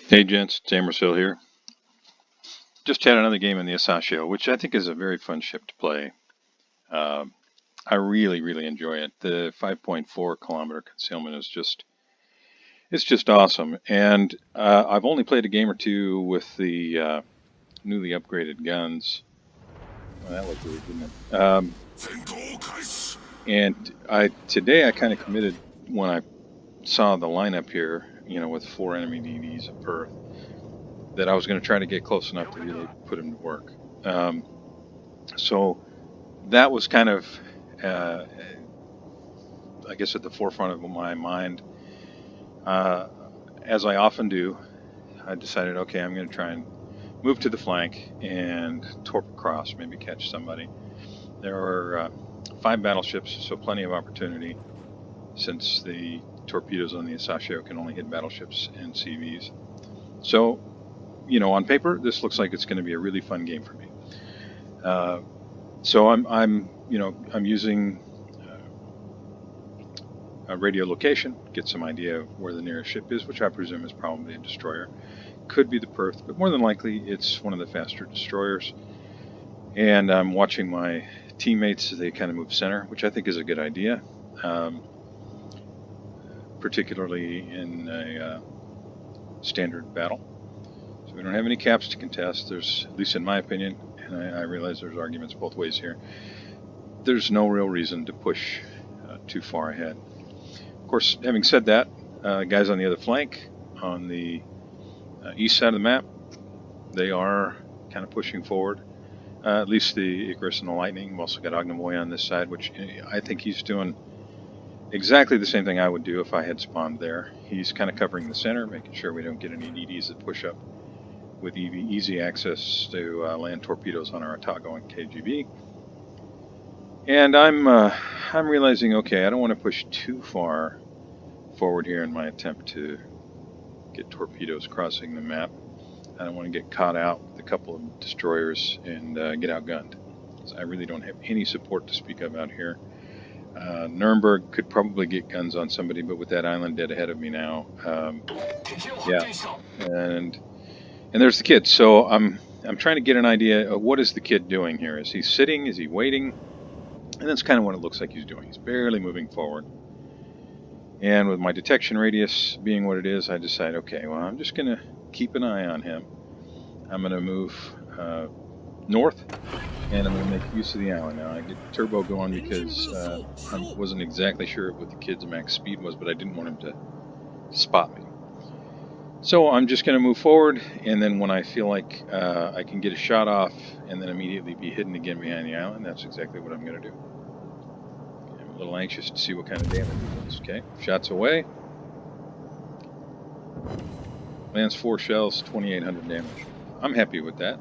Hey gents, it's Hill here. Just had another game in the Asashio, which I think is a very fun ship to play. I really enjoy it. The 5.4 kilometer concealment is just awesome. And I've only played a game or two with the newly upgraded guns. Well, that looked weird, didn't it? And today I kind of committed when I saw the lineup here, with 4 enemy DDs at Perth, that I was going to try to get close enough to really put them to work. So that was kind of, I guess, at the forefront of my mind. As I often do, I decided, okay, I'm going to try and move to the flank and torp across, maybe catch somebody. There are 5 battleships, so plenty of opportunity, since the torpedoes on the Asashio can only hit battleships and CVs. So, on paper, this looks like it's going to be a really fun game for me. So I'm using a radio location, get some idea of where the nearest ship is, which I presume is probably a destroyer. Could be the Perth, but more than likely it's one of the faster destroyers. And I'm watching my teammates as they kind of move center, which I think is a good idea, particularly in a standard battle. So we don't have any caps to contest. There's, at least in my opinion, and I realize there's arguments both ways here, there's no real reason to push too far ahead. Of course, having said that, guys on the other flank, on the east side of the map, they are kind of pushing forward. At least the Icarus and the Lightning. We've also got Ognivoy on this side, which I think he's doing exactly the same thing I would do if I had spawned there. He's kind of covering the center, making sure we don't get any DDs that push up with easy access to land torpedoes on our Otago and KGB. And I'm realizing, okay, I don't want to push too far forward here in my attempt to get torpedoes crossing the map. I don't want to get caught out with a couple of destroyers and get outgunned. So I really don't have any support to speak of out here. Nuremberg could probably get guns on somebody, but with that island dead ahead of me now, yeah. And there's the kid. So I'm trying to get an idea of what is the kid doing here. Is he sitting? Is he waiting? And that's kind of what it looks like he's doing. He's barely moving forward. And with my detection radius being what it is, I decide, okay, well, I'm just going to keep an eye on him. I'm going to move north, and I'm going to make use of the island. Now, I get turbo going because I wasn't exactly sure what the kid's max speed was, but I didn't want him to spot me. So I'm just going to move forward, and then when I feel like I can get a shot off and then immediately be hidden again behind the island, that's exactly what I'm going to do. I'm a little anxious to see what kind of damage it does. Okay, shots away. Lands 4 shells, 2,800 damage. I'm happy with that.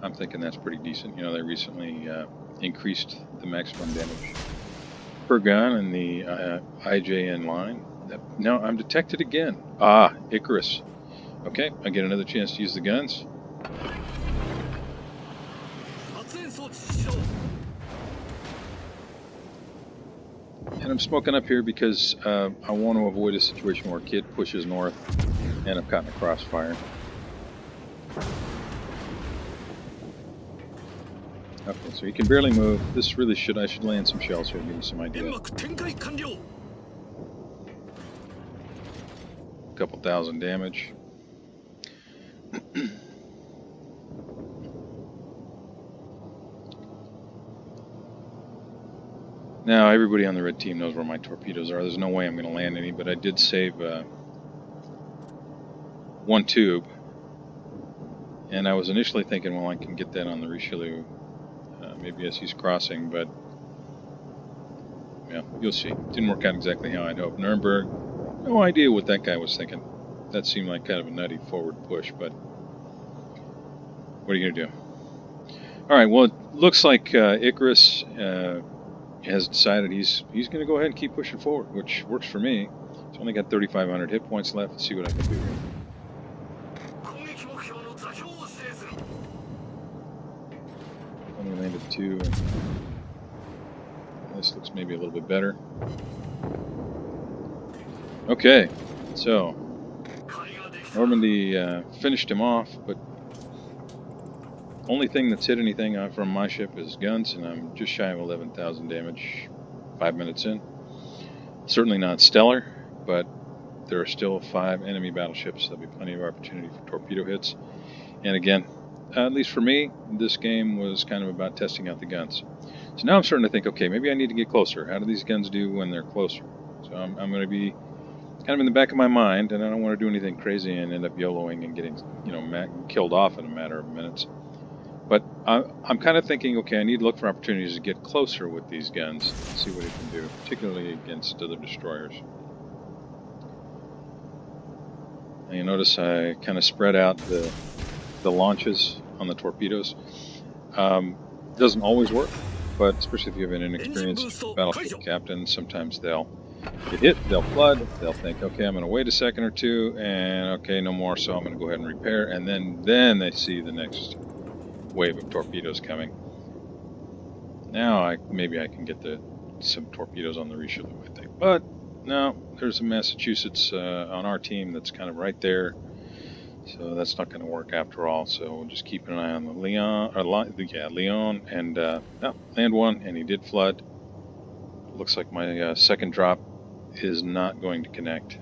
I'm thinking that's pretty decent. They recently increased the maximum damage per gun in the IJN line. No, I'm detected again. Ah, Icarus. Okay, I get another chance to use the guns. And I'm smoking up here because I want to avoid a situation where a kid pushes north and I'm caught in a crossfire. Okay, so he can barely move. This really I should land some shells here to give you some idea. Couple thousand damage. Now everybody on the red team knows where my torpedoes are. There's no way I'm going to land any, but I did save one tube. And I was initially thinking, well, I can get that on the Richelieu, maybe as he's crossing, but yeah, you'll see. Didn't work out exactly how I'd hoped. Nuremberg, no idea what that guy was thinking. That seemed like kind of a nutty forward push, but what are you going to do? All right, well, it looks like Icarus has decided he's going to go ahead and keep pushing forward, which works for me. It's only got 3,500 hit points left. Let's see what I can do here. Only landed 2. This looks maybe a little bit better. Okay, so Normandy finished him off, but only thing that's hit anything from my ship is guns, and I'm just shy of 11,000 damage 5 minutes in. Certainly not stellar, but there are still 5 enemy battleships. There'll be plenty of opportunity for torpedo hits. And again, at least for me, this game was kind of about testing out the guns. So now I'm starting to think, okay, maybe I need to get closer. How do these guns do when they're closer? So I'm going to be kind of in the back of my mind, and I don't want to do anything crazy and end up YOLOing and getting, killed off in a matter of minutes. But I'm kind of thinking, okay, I need to look for opportunities to get closer with these guns and see what it can do, particularly against other destroyers. And you notice I kind of spread out the launches on the torpedoes. Doesn't always work, but especially if you have an inexperienced battleship captain, sometimes they'll get hit, they'll flood, they'll think, okay, I'm going to wait a second or two, and okay, no more, so I'm going to go ahead and repair, and then they see the next wave of torpedoes coming. Now maybe I can get some torpedoes on the Richelieu, I think. But no, there's a Massachusetts on our team that's kind of right there, so that's not going to work after all. So we'll just keep an eye on the Leon, and land one, and he did flood. Looks like my second drop is not going to connect,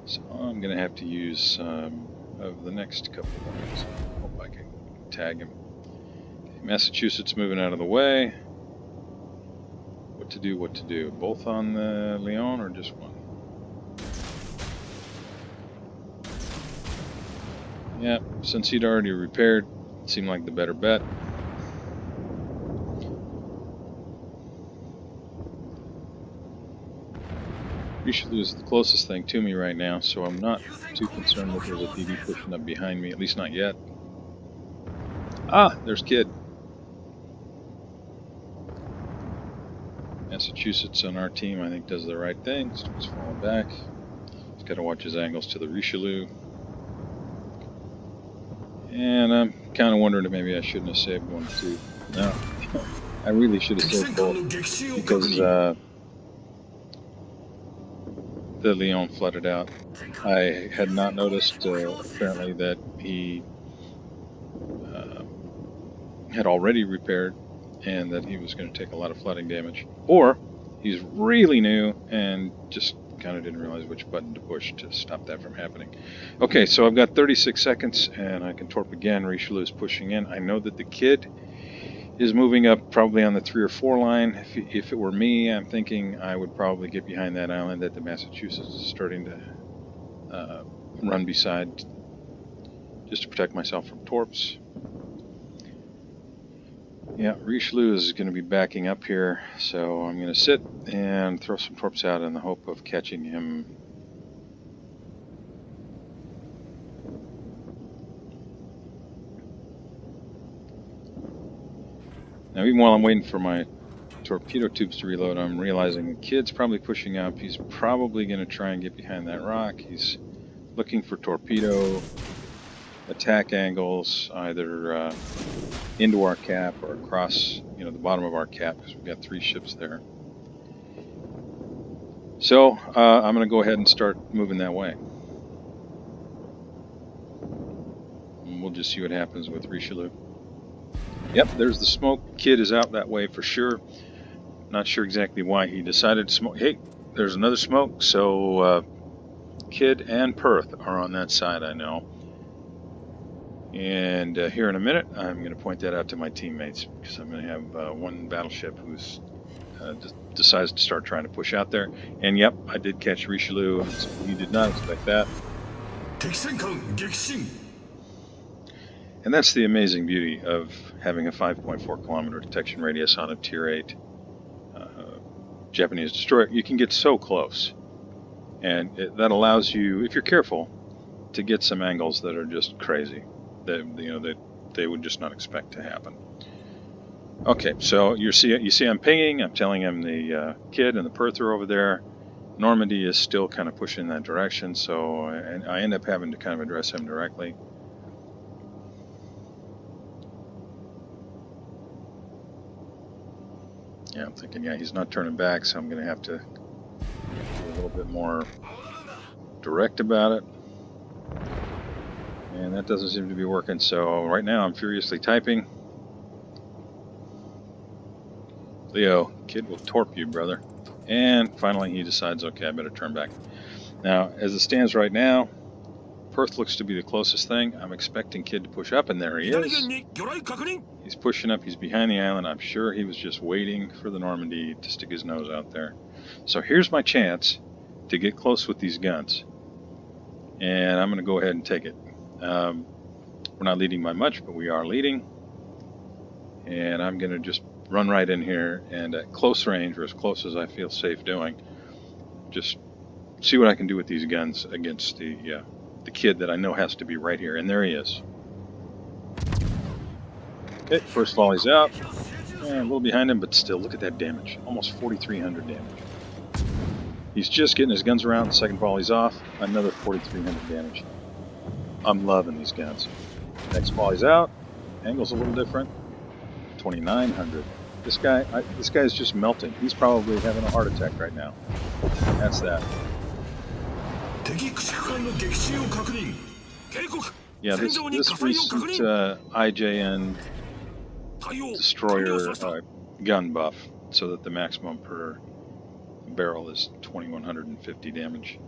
so I'm going to have to use some of the next couple of ones. Hope I can tag him. Okay, Massachusetts moving out of the way. What to do? Both on the Leon or just one? Yeah, since he'd already repaired, it seemed like the better bet. Richelieu is the closest thing to me right now, so I'm not too concerned with the DD pushing up behind me, at least not yet. Ah, there's Kid. Massachusetts on our team, I think, does the right thing. Starts falling back. He's got to watch his angles to the Richelieu. And I'm kind of wondering if maybe I shouldn't have saved one too. No, I really should have saved both, because the Leon flooded out. I had not noticed, apparently, that he had already repaired and that he was going to take a lot of flooding damage. Or he's really new and just kind of didn't realize which button to push to stop that from happening. Okay, so I've got 36 seconds and I can torp again. Richelieu is pushing in. I know that the Kid is moving up probably on the 3 or 4 line. If it were me, I'm thinking I would probably get behind that island that the Massachusetts is starting to run beside, just to protect myself from torps. Yeah, Richelieu is going to be backing up here, so I'm going to sit and throw some torps out in the hope of catching him. Now, even while I'm waiting for my torpedo tubes to reload, I'm realizing the Kid's probably pushing up. He's probably going to try and get behind that rock. He's looking for torpedo attack angles, either into our cap or across, the bottom of our cap, because we've got 3 ships there. So I'm going to go ahead and start moving that way. And we'll just see what happens with Richelieu. Yep, there's the smoke. Kid is out that way for sure. Not sure exactly why he decided to smoke. Hey, there's another smoke. So Kid and Perth are on that side, I know. And here in a minute, I'm going to point that out to my teammates, because I'm going to have one battleship who's decides to start trying to push out there. And yep, I did catch Richelieu. He did not expect that. And that's the amazing beauty of having a 5.4 kilometer detection radius on a Tier 8 Japanese destroyer. You can get so close, and that allows you, if you're careful, to get some angles that are just crazy, that they would just not expect to happen. Okay, so you see I'm pinging. I'm telling him the Kid and the Perth are over there. Normandy is still kind of pushing in that direction, so I end up having to kind of address him directly. Yeah, I'm thinking, yeah, he's not turning back, so I'm going to have to do a little bit more direct about it. And that doesn't seem to be working, so right now I'm furiously typing. Leo, kid will torp you, brother. And finally he decides, okay, I better turn back. Now, as it stands right now, Perth looks to be the closest thing. I'm expecting kid to push up, and there he is. He's pushing up, he's behind the island. I'm sure he was just waiting for the Normandy to stick his nose out there. So here's my chance to get close with these guns. And I'm going to go ahead and take it. We're not leading by much, but we are leading. And I'm going to just run right in here and at close range, or as close as I feel safe doing, just see what I can do with these guns against the kid that I know has to be right here. And there he is. Okay, first volley's out. And a little behind him, but still, look at that damage. Almost 4,300 damage. He's just getting his guns around. The second volley's off. Another 4,300 damage. I'm loving these guns. Next volley's out. Angle's a little different. 2,900. This guy is just melting. He's probably having a heart attack right now. That's that. Yeah, this recent IJN destroyer gun buff, so that the maximum per barrel is 2,150 damage,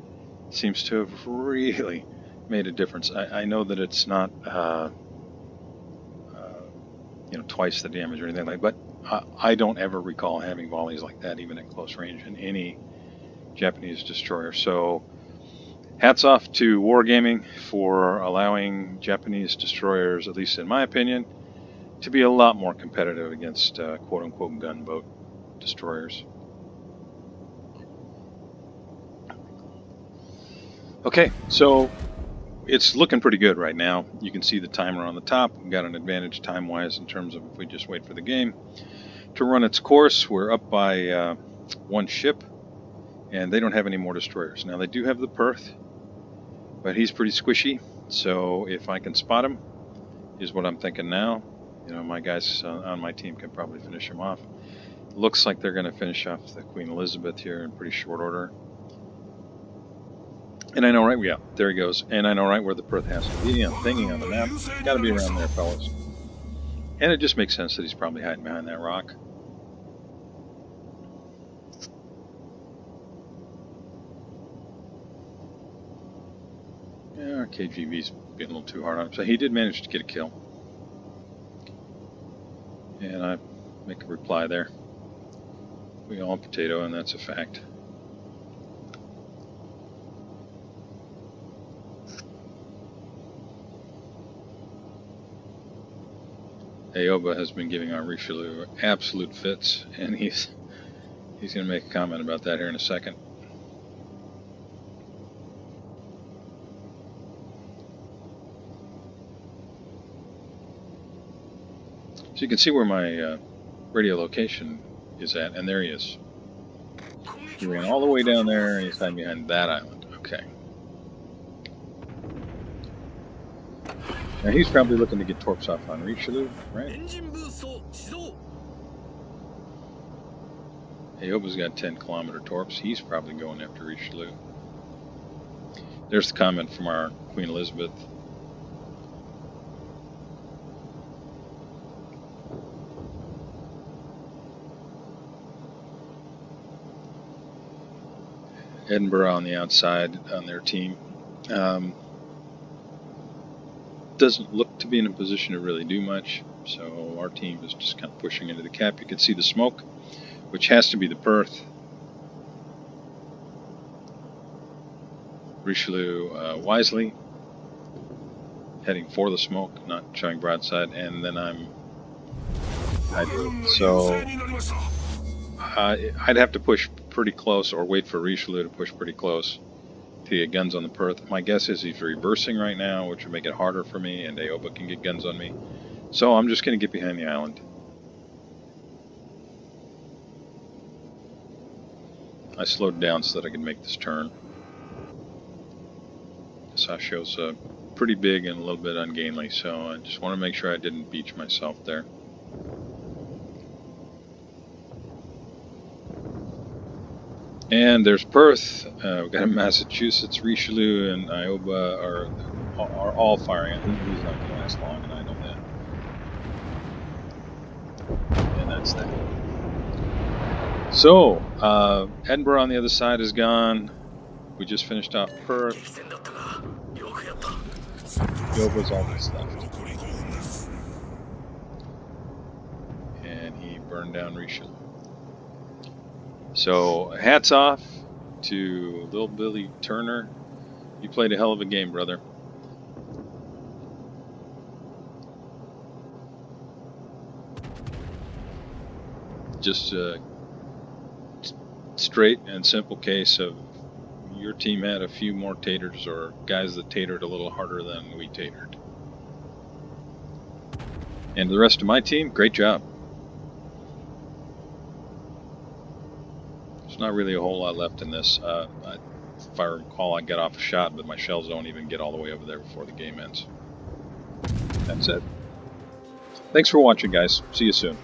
seems to have really made a difference. I know that it's not twice the damage or anything like that, but I don't ever recall having volleys like that even at close range in any Japanese destroyer. So hats off to Wargaming for allowing Japanese destroyers, at least in my opinion, to be a lot more competitive against quote-unquote gunboat destroyers. Okay, so it's looking pretty good right now. You can see the timer on the top. We've got an advantage time-wise in terms of if we just wait for the game to run its course. We're up by one ship, and they don't have any more destroyers. Now, they do have the Perth, but he's pretty squishy, so if I can spot him, is what I'm thinking now. My guys on my team can probably finish him off. Looks like they're going to finish off the Queen Elizabeth here in pretty short order. And I know right, yeah, there he goes. And I know right where the Perth has to be. I'm thinking on the map. Got to be around there, fellas. And it just makes sense that he's probably hiding behind that rock. Yeah, our KGV's getting a little too hard on him. So he did manage to get a kill. And I make a reply there. We all potato, and that's a fact. Aoba has been giving our Richelieu absolute fits, and he's going to make a comment about that here in a second. So you can see where my radio location is at, and there he is. He ran all the way down there, and he's hiding behind that island. Okay. Now he's probably looking to get torps off on Richelieu, right? Aoba's got 10-kilometer torps. He's probably going after Richelieu. There's the comment from our Queen Elizabeth. Edinburgh on the outside on their team. Doesn't look to be in a position to really do much, so our team is just kind of pushing into the cap. You can see the smoke, which has to be the Perth. Richelieu wisely heading for the smoke, not showing broadside, and then so I'd have to push pretty close or wait for Richelieu to push pretty close to get guns on the Perth. My guess is he's reversing right now, which would make it harder for me, and Aoba can get guns on me. So I'm just going to get behind the island. I slowed down so that I could make this turn. Asashio's pretty big and a little bit ungainly, so I just want to make sure I didn't beach myself there. And there's Perth. We've got Massachusetts, Richelieu, and Iowa are all firing. He's not going to last long, and I know that. And that's that. So, Edinburgh on the other side is gone. We just finished off Perth. Iowa's almost left. And he burned down Richelieu. So, hats off to Little Billy Turner. You played a hell of a game, brother. Just a straight and simple case of your team had a few more taters, or guys that tatered a little harder than we tatered. And the rest of my team, great job. There's not really a whole lot left in this. If I recall, I got off a shot, but my shells don't even get all the way over there before the game ends. That's it. Thanks for watching, guys. See you soon.